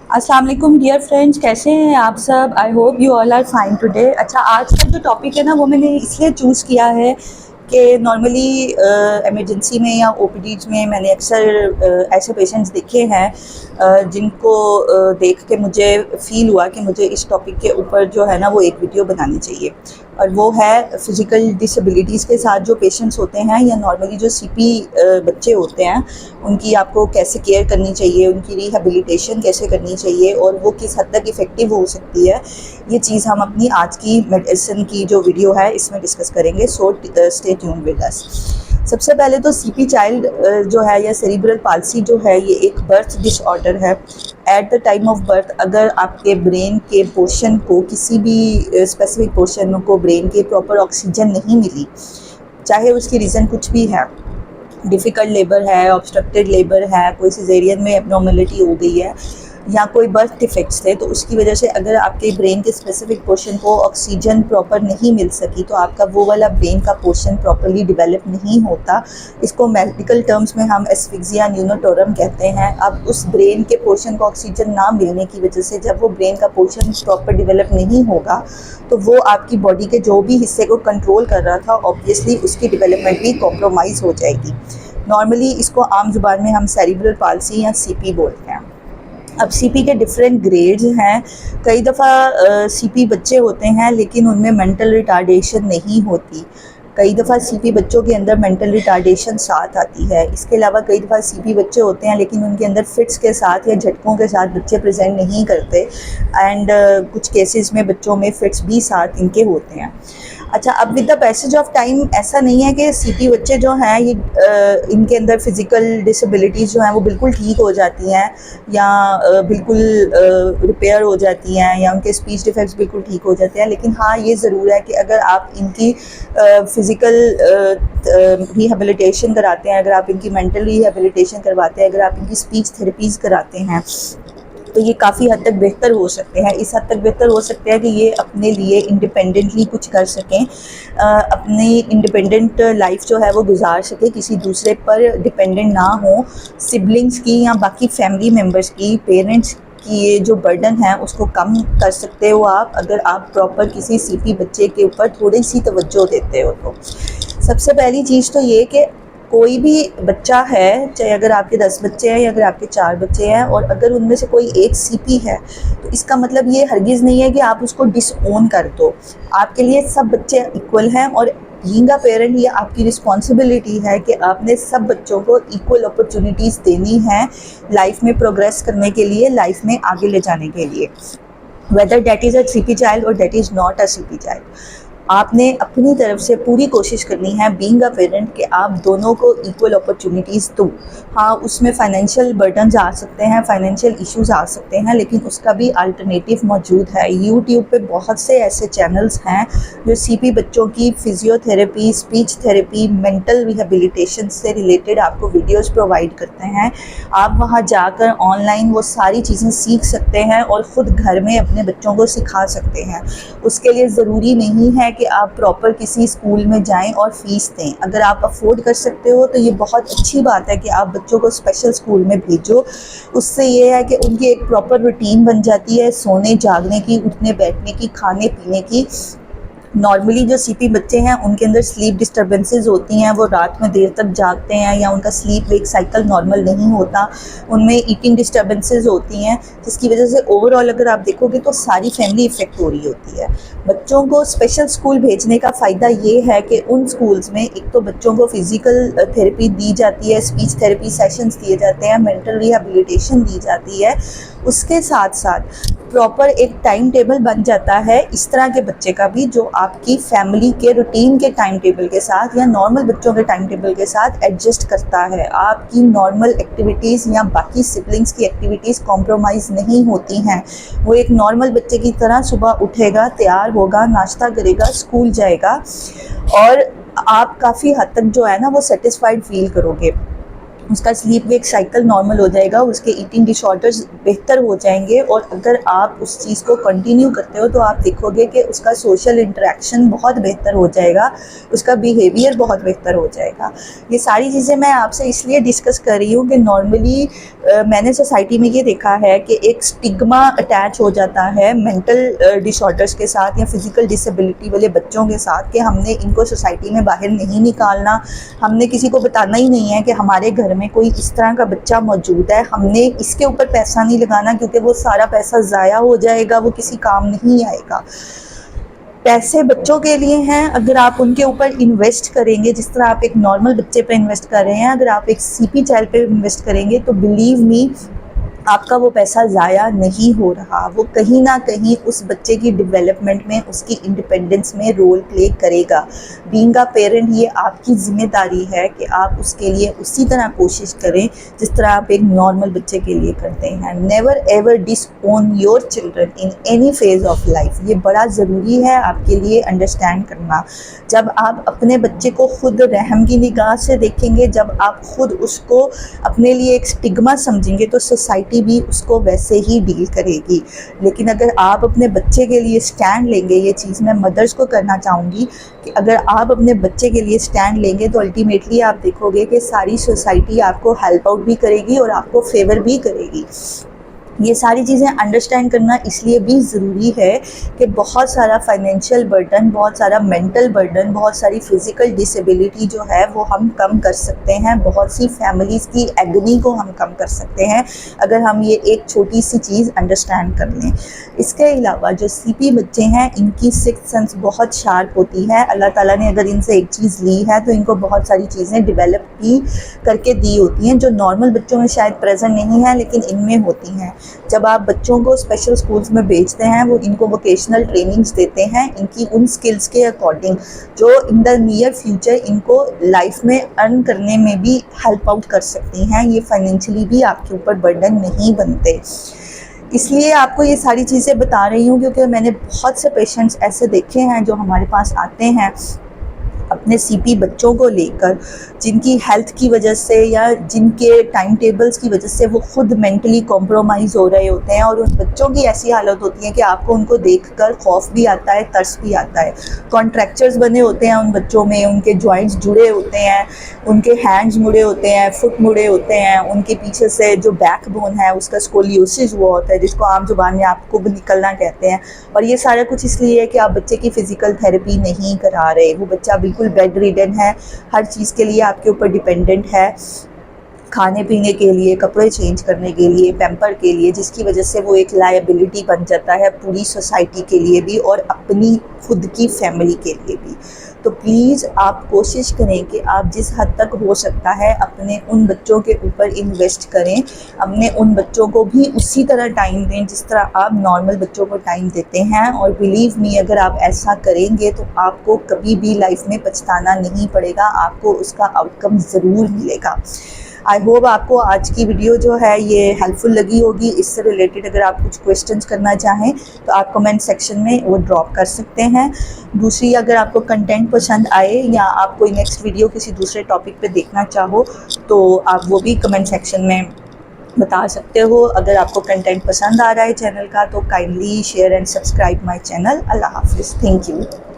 अस्सलाम वालेकुम dear friends, कैसे हैं आप सब। I hope you all are fine today. अच्छा, आज का जो टॉपिक है ना वो मैंने इसलिए चूज़ किया है कि नॉर्मली इमरजेंसी में या ओपीडीज में मैंने अक्सर ऐसे पेशेंट्स देखे हैं जिनको देख के मुझे फ़ील हुआ कि मुझे इस टॉपिक के ऊपर जो है ना वो एक वीडियो बनानी चाहिए। और वो है फ़िज़िकल डिसेबिलिटीज़ के साथ जो पेशेंट्स होते हैं या नॉर्मली जो सीपी बच्चे होते हैं, उनकी आपको कैसे केयर करनी चाहिए, उनकी रिहैबिलिटेशन कैसे करनी चाहिए और वो किस हद तक इफ़ेक्टिव हो सकती है। ये चीज़ हम अपनी आज की मेडिसिन की जो वीडियो है इसमें डिस्कस करेंगे। So stay tuned with us. सबसे पहले तो सीपी चाइल्ड जो है या सेरिब्रल पाल्सी जो है ये एक बर्थ डिसऑर्डर है। At the time of birth अगर आपके ब्रेन के पोर्शन को किसी भी स्पेसिफिक पोर्शन को ब्रेन के प्रॉपर ऑक्सीजन नहीं मिली, चाहे उसकी रीज़न कुछ भी है, डिफ़िकल्ट लेबर है, ऑब्स्ट्रक्टेड लेबर है, कोई सिजेरियन में एब्नॉर्मलिटी हो गई है या कोई बर्थ डिफेक्ट्स थे, तो उसकी वजह से अगर आपके ब्रेन के स्पेसिफिक पोर्शन को ऑक्सीजन प्रॉपर नहीं मिल सकी तो आपका वो वाला ब्रेन का पोर्शन प्रॉपरली डेवलप नहीं होता। इसको मेडिकल टर्म्स में हम एस्फिक्सिया न्यूनोटोरम कहते हैं। अब उस ब्रेन के पोर्शन को ऑक्सीजन ना मिलने की वजह से जब वो ब्रेन का पोर्शन प्रॉपर डेवलप नहीं होगा तो वो आपकी बॉडी के जो भी हिस्से को कंट्रोल कर रहा था ऑब्वियसली उसकी डेवलपमेंट भी कॉम्प्रोमाइज़ हो जाएगी। नॉर्मली इसको आम जुबान में हम सेरिब्रल पाल्सी या सीपी बोलते हैं। अब सीपी के डिफरेंट ग्रेड्स हैं। कई दफ़ा सीपी बच्चे होते हैं लेकिन उनमें मेंटल रिटार्डेशन नहीं होती। कई दफ़ा सीपी बच्चों के अंदर मेंटल रिटार्डेशन साथ आती है। इसके अलावा कई दफ़ा सीपी बच्चे होते हैं लेकिन उनके अंदर फिट्स के साथ या झटकों के साथ बच्चे प्रेजेंट नहीं करते एंड कुछ केसेस में बच्चों में फिट्स भी साथ इनके होते हैं। अच्छा, अब with the passage of time ऐसा नहीं है कि सीपी बच्चे जो हैं ये इनके अंदर फिज़िकल डिसेबिलिटीज़ जो हैं वो बिल्कुल ठीक हो जाती हैं या बिल्कुल रिपेयर हो जाती हैं या उनके स्पीच डिफेक्ट्स बिल्कुल ठीक हो जाते हैं। लेकिन हाँ, ये ज़रूर है कि अगर आप इनकी फ़िज़िकल रिहैबिलिटेशन कराते हैं, अगर आप इनकी मेंटल रिहैबिलिटेशन करवाते हैं, अगर आप इनकी स्पीच थेरेपीज़ कराते हैं तो ये काफ़ी हद तक बेहतर हो सकते हैं। इस हद तक बेहतर हो सकते हैं कि ये अपने लिए इंडिपेंडेंटली कुछ कर सकें, अपनी इंडिपेंडेंट लाइफ जो है वो गुजार सकें, किसी दूसरे पर डिपेंडेंट ना हो। सिबलिंग्स की या बाकी फैमिली मेम्बर्स की, पेरेंट्स की ये जो बर्डन है उसको कम कर सकते हो आप अगर आप प्रॉपर किसी सीपी बच्चे के ऊपर थोड़ी सी तवज्जो देते हो तो। सबसे पहली चीज़ तो ये कि कोई भी बच्चा है, चाहे अगर आपके 10 बच्चे हैं या अगर आपके 4 बच्चे हैं और अगर उनमें से कोई एक सीपी है तो इसका मतलब ये हरगिज़ नहीं है कि आप उसको डिसओन कर दो। आपके लिए सब बच्चे इक्वल हैं और बीइंग अ पेरेंट ये आपकी रिस्पॉन्सिबिलिटी है कि आपने सब बच्चों को इक्वल अपॉर्चुनिटीज़ देनी है लाइफ में प्रोग्रेस करने के लिए, लाइफ में आगे ले जाने के लिए, whether that is a CP child और that is not a CP child. आपने अपनी तरफ से पूरी कोशिश करनी है बीइंग अ पेरेंट कि आप दोनों को इक्वल अपॉर्चुनिटीज़ दो। हाँ, उसमें फाइनेंशियल बर्डन्स आ सकते हैं, फाइनेंशियल इश्यूज आ सकते हैं, लेकिन उसका भी अल्टरनेटिव मौजूद है। यूट्यूब पे बहुत से ऐसे चैनल्स हैं जो सीपी बच्चों की physiotherapy, speech therapy, mental rehabilitation से रिलेटेड आपको वीडियोज़ प्रोवाइड करते हैं। आप वहाँ जाकर ऑनलाइन वो सारी चीज़ें सीख सकते हैं और ख़ुद घर में अपने बच्चों को सिखा सकते हैं। उसके लिए ज़रूरी नहीं है कि आप प्रॉपर किसी स्कूल में जाएं और फ़ीस दें। अगर आप अफोर्ड कर सकते हो तो ये बहुत अच्छी बात है कि आप बच्चों को स्पेशल स्कूल में भेजो। उससे ये है कि उनकी एक प्रॉपर रूटीन बन जाती है सोने जागने की, उठने बैठने की, खाने पीने की। नॉर्मली जो सीपी बच्चे हैं उनके अंदर स्लीप डिस्टर्बेंसेस होती हैं, वो रात में देर तक जागते हैं या उनका स्लीप वेक साइकिल नॉर्मल नहीं होता, उनमें ईटिंग डिस्टर्बेंसेस होती हैं, जिसकी वजह से ओवरऑल अगर आप देखोगे तो सारी फैमिली इफ़ेक्ट हो रही होती है। बच्चों को स्पेशल स्कूल भेजने का फ़ायदा ये है कि उन स्कूल्स में एक तो बच्चों को फ़िज़िकल थेरेपी दी जाती है, स्पीच थेरेपी सेशंस दिए जाते हैं, मेंटल रिहेबिलिटेशन दी जाती है। उसके साथ साथ प्रॉपर एक टाइम टेबल बन जाता है इस तरह के बच्चे का भी जो आपकी फैमिली के रूटीन के टाइम टेबल के साथ या नॉर्मल बच्चों के टाइम टेबल के साथ एडजस्ट करता है। आपकी नॉर्मल एक्टिविटीज़ या बाकी सिबलिंग्स की एक्टिविटीज़ कॉम्प्रोमाइज़ नहीं होती हैं। वो एक नॉर्मल बच्चे की तरह सुबह उठेगा, तैयार होगा, नाश्ता करेगा, स्कूल जाएगा और आप काफ़ी हद तक जो है ना वो सेटिस्फाइड फील करोगे। उसका स्लीप वेक साइकिल नॉर्मल हो जाएगा, उसके ईटिंग डिसऑर्डर्स बेहतर हो जाएंगे। और अगर आप उस चीज़ को कंटिन्यू करते हो तो आप देखोगे कि उसका सोशल इंटरेक्शन बहुत बेहतर हो जाएगा, उसका बिहेवियर बहुत बेहतर हो जाएगा। ये सारी चीज़ें मैं आपसे इसलिए डिस्कस कर रही हूँ कि नॉर्मली मैंने सोसाइटी में ये देखा है कि एक स्टिग्मा अटैच हो जाता है मेंटल डिसऑर्डर्स के साथ या फिज़िकल डिसेबिलिटी वाले बच्चों के साथ कि हमने इनको सोसाइटी में बाहर नहीं निकालना, हमने किसी को बताना ही नहीं है कि हमारे घर में कोई इस तरह का बच्चा मौजूद है, हमने इसके ऊपर पैसा नहीं लगाना क्योंकि वो सारा पैसा ज़ाया हो जाएगा, वो किसी काम नहीं आएगा। पैसे बच्चों के लिए हैं, अगर आप उनके ऊपर इन्वेस्ट करेंगे जिस तरह आप एक नॉर्मल बच्चे पे इन्वेस्ट कर रहे हैं, अगर आप एक सीपी चाइल्ड पे इन्वेस्ट करेंगे तो बिलीव मी आपका वो पैसा ज़ाया नहीं हो रहा, वो कहीं ना कहीं उस बच्चे की डेवलपमेंट में, उसकी इंडिपेंडेंस में रोल प्ले करेगा। बीइंग अ पेरेंट ये आपकी ज़िम्मेदारी है कि आप उसके लिए उसी तरह कोशिश करें जिस तरह आप एक नॉर्मल बच्चे के लिए करते हैं। Never ever disown your children in any phase of life, ये बड़ा ज़रूरी है आपके लिए अंडरस्टैंड करना। जब आप अपने बच्चे को खुद रहम की निगाह से देखेंगे, जब आप खुद उसको अपने लिए एक स्टिग्मा समझेंगे तो सोसाइटी भी उसको वैसे ही डील करेगी। लेकिन अगर आप अपने बच्चे के लिए स्टैंड लेंगे, ये चीज़ मैं मदर्स को करना चाहूँगी कि अगर आप अपने बच्चे के लिए स्टैंड लेंगे तो अल्टीमेटली आप देखोगे कि सारी सोसाइटी आपको हेल्प आउट भी करेगी और आपको फेवर भी करेगी। ये सारी चीज़ें अंडरस्टैंड करना इसलिए भी ज़रूरी है कि बहुत सारा फाइनेंशियल बर्डन, बहुत सारा मेंटल बर्डन, बहुत सारी फ़िज़िकल डिसेबिलिटी जो है वो हम कम कर सकते हैं, बहुत सी फैमिलीज़ की एगनी को हम कम कर सकते हैं अगर हम ये एक छोटी सी चीज़ अंडरस्टैंड कर लें। इसके अलावा जो सीपी बच्चे हैं इनकी सिक्स्थ सेंस बहुत शार्प होती है। अल्लाह ताला ने अगर इनसे एक चीज़ ली है तो इनको बहुत सारी चीज़ें डेवलप भी करके दी होती हैं जो नॉर्मल बच्चों में शायद प्रेजेंट नहीं है लेकिन इनमें होती हैं। जब आप बच्चों को स्पेशल स्कूल्स में भेजते हैं वो इनको वोकेशनल ट्रेनिंग्स देते हैं इनकी उन स्किल्स के अकॉर्डिंग जो इन द नियर फ्यूचर इनको लाइफ में अर्न करने में भी हेल्प आउट कर सकती हैं। ये फाइनेंशियली भी आपके ऊपर बर्डन नहीं बनते। इसलिए आपको ये सारी चीज़ें बता रही हूँ क्योंकि मैंने बहुत से पेशेंट्स ऐसे देखे हैं जो हमारे पास आते हैं अपने सीपी बच्चों को लेकर, जिनकी हेल्थ की वजह से या जिनके टाइम टेबल्स की वजह से वो खुद मेंटली कॉम्प्रोमाइज़ हो रहे होते हैं और उन बच्चों की ऐसी हालत होती है कि आपको उनको देखकर खौफ भी आता है, तरस भी आता है। कॉन्ट्रैक्चर्स बने होते हैं उन बच्चों में, उनके जॉइंट्स जुड़े होते हैं, उनके हैंड्स मुड़े होते हैं, फुट मुड़े होते हैं, उनके पीछे से जो बैक बोन है उसका स्कोलियोसिस हुआ होता है जिसको आम जुबान में आपको भी निकलना कहते हैं। और ये सारा कुछ इसलिए है कि आप बच्चे की फ़िज़िकल थेरेपी नहीं करा रहे, वो बच्चा बिल्कुल बेड रिडन है, हर चीज़ के लिए आपके ऊपर डिपेंडेंट है, खाने पीने के लिए, कपड़े चेंज करने के लिए, पैम्पर के लिए, जिसकी वजह से वो एक लायबिलिटी बन जाता है पूरी सोसाइटी के लिए भी और अपनी खुद की फैमिली के लिए भी। तो प्लीज़ आप कोशिश करें कि आप जिस हद तक हो सकता है अपने उन बच्चों के ऊपर इन्वेस्ट करें, अपने उन बच्चों को भी उसी तरह टाइम दें जिस तरह आप नॉर्मल बच्चों को टाइम देते हैं। और बिलीव मी अगर आप ऐसा करेंगे तो आपको कभी भी लाइफ में पछताना नहीं पड़ेगा, आपको उसका आउटकम ज़रूर मिलेगा। आई होप आपको आज की वीडियो जो है ये हेल्पफुल लगी होगी। इससे रिलेटेड अगर आप कुछ क्वेश्चंस करना चाहें तो आप कमेंट सेक्शन में वो ड्रॉप कर सकते हैं। दूसरी, अगर आपको कंटेंट पसंद आए या आप कोई नेक्स्ट वीडियो किसी दूसरे टॉपिक पे देखना चाहो तो आप वो भी कमेंट सेक्शन में बता सकते हो। अगर आपको कंटेंट पसंद आ रहा है चैनल का तो kindly share and subscribe my channel. अल्लाह हाफिज़। Thank you.